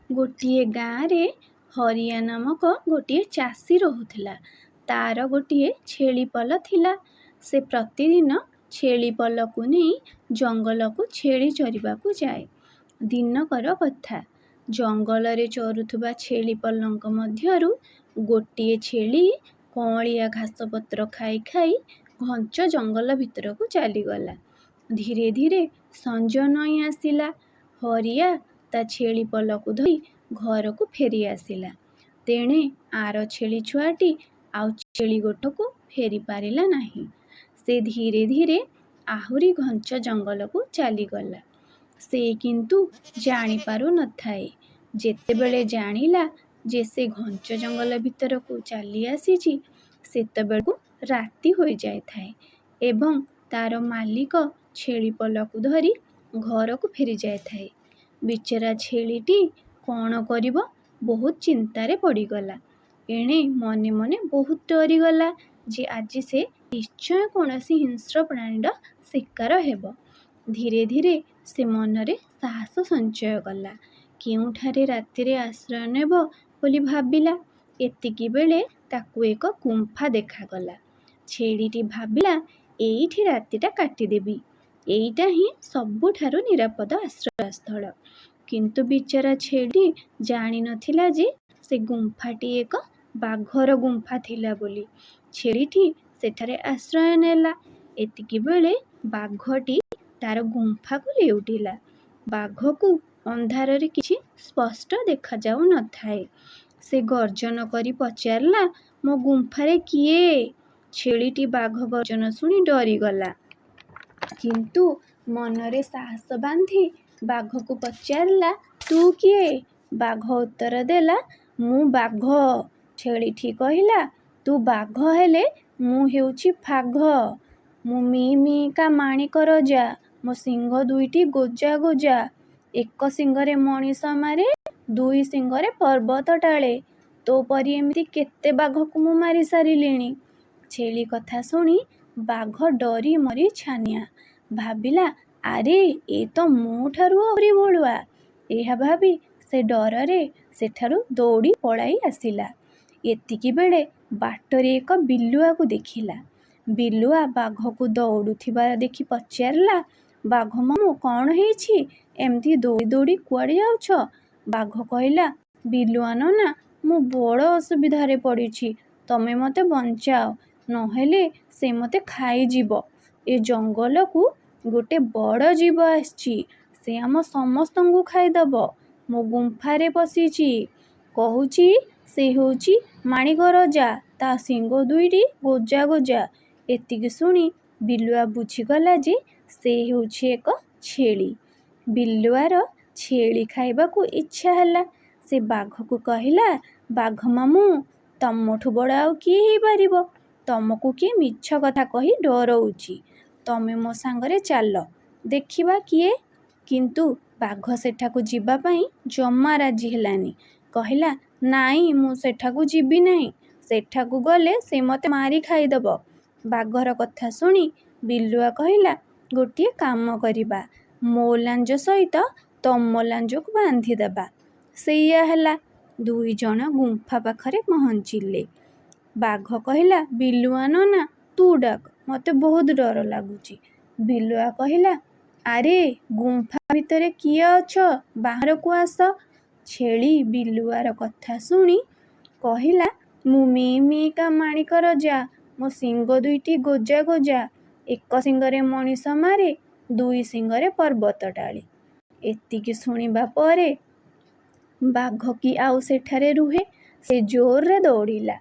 ଗୋଟିଏ ଗାଁରେ ହରିଆ ନାମକ ଗୋଟିଏ ଚାଷୀ ରହୁଥିଲା। ତାର ଗୋଟିଏ ଛେଳି ପଲ ଥିଲା। ସେ ପ୍ରତିଦିନ ଛେଳି ପଲକୁ ନେଇ ଜଙ୍ଗଲକୁ ଛେଳି ଚରିବାକୁ ଯାଏ। ଦିନକର କଥା, ଜଙ୍ଗଲରେ ଚରୁଥିବା ଛେଳି ପଲଙ୍କ ମଧ୍ୟରୁ ଗୋଟିଏ ଛେଳି କଅଁଳିଆ ଘାସପତ୍ର ଖାଇ ଖାଇ ଘଞ୍ଚ ଜଙ୍ଗଲ ଭିତରକୁ ଚାଲିଗଲା। ଧୀରେ ଧୀରେ ସଞ୍ଜ ନଇଁ ଆସିଲା। ହରିଆ ତା ଛେଳି ପଲକୁ ଧରି ଘରକୁ ଫେରି ଆସିଲା। ତେଣେ ଆର ଛେଳି ଛୁଆଟି ଆଉ ଛେଳି ଗୋଠକୁ ଫେରି ପାରିଲା ନାହିଁ। ସେ ଧୀରେ ଧୀରେ ଆହୁରି ଘଞ୍ଚ ଜଙ୍ଗଲକୁ ଚାଲିଗଲା। ସେ କିନ୍ତୁ ଜାଣିପାରୁ ନଥାଏ। ଯେତେବେଳେ ଜାଣିଲା ଯେ ସେ ଘଞ୍ଚ ଜଙ୍ଗଲ ଭିତରକୁ ଚାଲି ଆସିଛି, ସେତେବେଳକୁ ରାତି ହୋଇଯାଇଥାଏ ଏବଂ ତାର ମାଲିକ ଛେଳି ପଲକୁ ଧରି ଘରକୁ ଫେରି ଯାଇଥାଏ। ବିଚରା ଛେଳିଟି କ'ଣ କରିବ, ବହୁତ ଚିନ୍ତାରେ ପଡ଼ିଗଲା। ଏଣେ ମନେ ମନେ ବହୁତ ଡରିଗଲା ଯେ ଆଜି ସେ ନିଶ୍ଚୟ କୌଣସି ହିଂସ୍ର ପ୍ରାଣୀର ଶିକାର ହେବ। ଧୀରେ ଧୀରେ ସେ ମନରେ ସାହସ ସଞ୍ଚୟ କଲା। କେଉଁଠାରେ ରାତିରେ ଆଶ୍ରୟ ନେବ ବୋଲି ଭାବିଲା। ଏତିକିବେଳେ ତାକୁ ଏକ ଗୁମ୍ଫା ଦେଖାଗଲା। ଛେଳିଟି ଭାବିଲା, ଏଇଠି ରାତିଟା କାଟିଦେବି। ଏଇଟା ହିଁ ସବୁଠାରୁ ନିରାପଦ ଆଶ୍ରୟସ୍ଥଳ। କିନ୍ତୁ ବିଚରା ଛେଳି ଜାଣିନଥିଲା ଯେ ସେ ଗୁମ୍ଫାଟି ଏକ ବାଘର ଗୁମ୍ଫା ଥିଲା ବୋଲି। ଛେଳିଟି ସେଠାରେ ଆଶ୍ରୟ ନେଲା। ଏତିକିବେଳେ ବାଘଟି ତାର ଗୁମ୍ଫାକୁ ଲେଉଟିଲା। ବାଘକୁ ଅନ୍ଧାରରେ କିଛି ସ୍ପଷ୍ଟ ଦେଖାଯାଉ ନଥାଏ। ସେ ଗର୍ଜନ କରି ପଚାରିଲା, ମୋ ଗୁମ୍ଫାରେ କିଏ? ଛେଳିଟି ବାଘ ଗର୍ଜନ ଶୁଣି ଡରିଗଲା। କିନ୍ତୁ ମନରେ ସାହସ ବାନ୍ଧି ବାଘକୁ ପଚାରିଲା, ତୁ କିଏ? ବାଘ ଉତ୍ତର ଦେଲା, ମୁଁ ବାଘ। ଛେଳିଟି କହିଲା, ତୁ ବାଘ ହେଲେ ମୁଁ ହେଉଛି ବାଘ। ମୁଁ ମି ମିକା ମାଣିକ ରଜା। ମୋ ଶିଙ୍ଗ ଦୁଇଟି ଗୋଜା ଗୋଜା। ଏକ ଶିଙ୍ଗରେ ମଣିଷ ମାରେ, ଦୁଇ ଶିଙ୍ଗରେ ପର୍ବତ ଟାଳେ। ତୋ ପରି ଏମିତି କେତେ ବାଘକୁ ମୁଁ ମାରି ସାରିଲିଣି। ଛେଳି କଥା ଶୁଣି ବାଘ ଡରି ମରି ଛାନିଆ। ଭାବିଲା, ଆରେ ଏ ତ ମୋ ଠାରୁ ଆହୁରି ବଳୁଆ। ଏହା ଭାବି ସେ ଡରରେ ସେଠାରୁ ଦୌଡ଼ି ପଳାଇ ଆସିଲା। ଏତିକିବେଳେ ବାଟରେ ଏକ ବିଲୁଆକୁ ଦେଖିଲା। ବିଲୁଆ ବାଘକୁ ଦୌଡ଼ୁଥିବା ଦେଖି ପଚାରିଲା, ବାଘ ମାମୁଁ, କ'ଣ ହେଇଛି? ଏମିତି ଦୌଡ଼ି ଦୌଡ଼ି କୁଆଡ଼େ ଯାଉଛ? ବାଘ କହିଲା, ବିଲୁଆ ନନା, ମୁଁ ବଡ଼ ଅସୁବିଧାରେ ପଡ଼ିଛି। ତମେ ମୋତେ ବଞ୍ଚାଅ, ନହେଲେ ସେ ମୋତେ ଖାଇଯିବ। ଏ ଜଙ୍ଗଲକୁ ଗୋଟେ ବଡ଼ ଜୀବ ଆସିଛି। ସେ ଆମ ସମସ୍ତଙ୍କୁ ଖାଇଦବ। ମୋ ଗୁମ୍ଫାରେ ପଶିଛି। କହୁଛି ସେ ହେଉଛି ମାଣିକ ରଜା। ତା ଶିଙ୍ଗ ଦୁଇଟି ଗୋଜା ଗୋଜା। ଏତିକି ଶୁଣି ବିଲୁଆ ବୁଝିଗଲା ଯେ ସେ ହେଉଛି ଏକ ଛେଳି। ବିଲୁଆର ଛେଳି ଖାଇବାକୁ ଇଚ୍ଛା ହେଲା। ସେ ବାଘକୁ କହିଲା, ବାଘ ମାମୁଁ, ତମଠୁ ବଡ଼ ଆଉ କିଏ ହେଇପାରିବ? ତମକୁ କିଏ ମିଛ କଥା କହି ଡରଉଛି। ତମେ ମୋ ସାଙ୍ଗରେ ଚାଲ, ଦେଖିବା କିଏ। କିନ୍ତୁ ବାଘ ସେଠାକୁ ଯିବା ପାଇଁ ଜମା ରାଜି ହେଲାନି। କହିଲା, ନାଇଁ, ମୁଁ ସେଠାକୁ ଯିବି ନାହିଁ। ସେଠାକୁ ଗଲେ ସେ ମୋତେ ମାରି ଖାଇଦେବ। ବାଘର କଥା ଶୁଣି ବିଲୁଆ କହିଲା, ଗୋଟିଏ କାମ କରିବା, ମୋ ଲାଞ୍ଜ ସହିତ ତମ ଲାଞ୍ଜକୁ ବାନ୍ଧିଦେବା। ସେଇଆ ହେଲା। ଦୁଇ ଜଣ ଗୁମ୍ଫା ପାଖରେ ପହଞ୍ଚିଲେ। ବାଘ କହିଲା, ବିଲୁଆ ନନା, ତୁ ଡାକ, ମୋତେ ବହୁତ ଡର ଲାଗୁଛି। ବିଲୁଆ କହିଲା, ଆରେ ଗୁମ୍ଫା ଭିତରେ କିଏ ଅଛ? ବାହାରକୁ ଆସ। ଛେଳି ବିଲୁଆର କଥା ଶୁଣି କହିଲା, ମୁଁ ମି ମିକା ମାଣିକ ରଜା। ମୋ ଶିଙ୍ଗ ଦୁଇଟି ଗୋଜା ଗୋଜା। ଏକ ଶିଙ୍ଗରେ ମଣିଷ ମାରେ, ଦୁଇ ଶିଙ୍ଗରେ ପର୍ବତ ଟାଳେ। ଏତିକି ଶୁଣିବା ପରେ ବାଘ କି ଆଉ ସେଠାରେ ରୁହେ। ସେ ଜୋରରେ ଦୌଡ଼ିଲା।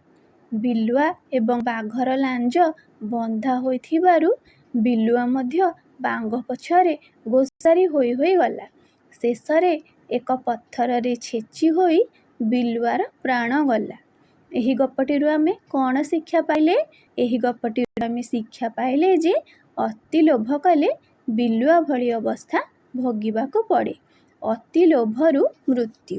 ବିଲୁଆ ଏବଂ ବାଘର ଲାଞ୍ଜ ବନ୍ଧା ହୋଇଥିବାରୁ ବିଲୁଆ ମଧ୍ୟ ବାଘ ପଛରେ ଘୋଷାରି ହୋଇ ହୋଇ ଗଲା। ଶେଷରେ ଏକ ପଥରରେ ଛେଚି ହୋଇ ବିଲୁଆର ପ୍ରାଣ ଗଲା। ଏହି ଗପଟିରୁ ଆମେ କ'ଣ ଶିକ୍ଷା ପାଇଲେ? ଏହି ଗପଟିରୁ ଆମେ ଶିକ୍ଷା ପାଇଲେ ଯେ ଅତି ଲୋଭ କଲେ ବିଲୁଆ ଭଳି ଅବସ୍ଥା ଭୋଗିବାକୁ ପଡ଼େ। ଅତି ଲୋଭରୁ ମୃତ୍ୟୁ।